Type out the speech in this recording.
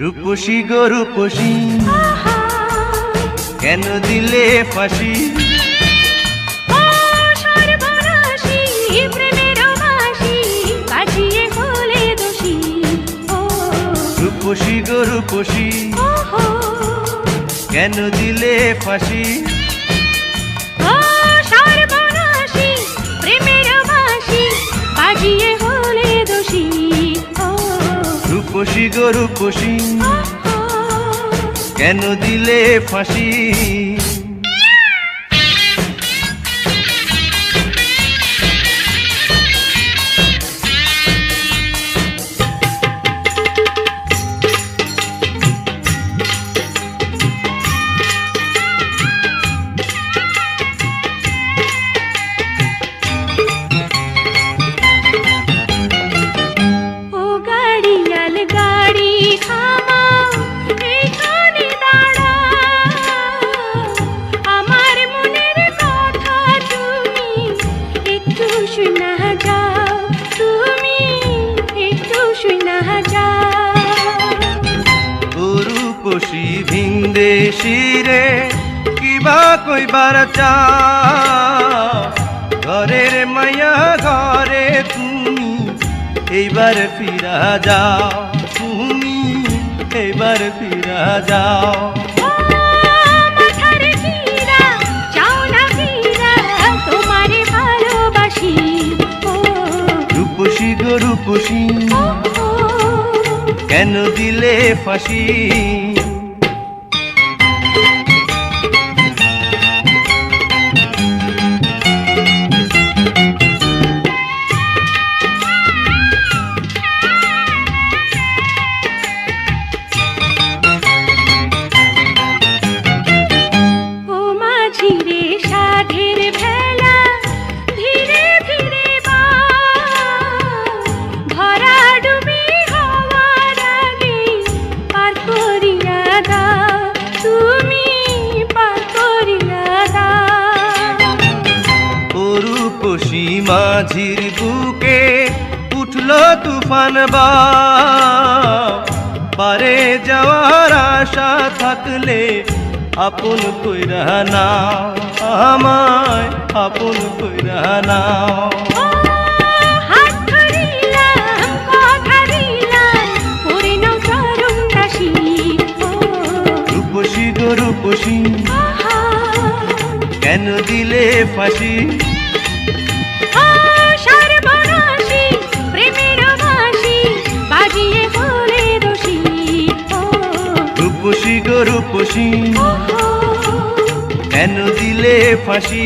রূপসী গো রূপসী কেন দিলে ফাঁসি? রূপসী গো রূপসী কেন দিলে ফাঁসি? রূপসী গো রূপসী কেন দিলে ফাঁসি? রূপসী ভিনদেশী রে কিবা কইবার চাও? ঘরের মায়া ঘরে তুমি এইবার ফিরা যাও, তুমি এইবার ফিরা যাও। রূপসী গো রূপসী কেন দিলে ফাঁসি? রূপসী মাঝির বুকে উঠল তুফান পারে যাওয়ার আশা থাকলে আপন কইরা নাও, আমায় আপন কইরা নাও। রূপসী গো রূপসী কেন দিলে ফাঁসি? রূপসী গো রূপসী কেন দিলে ফাঁসি?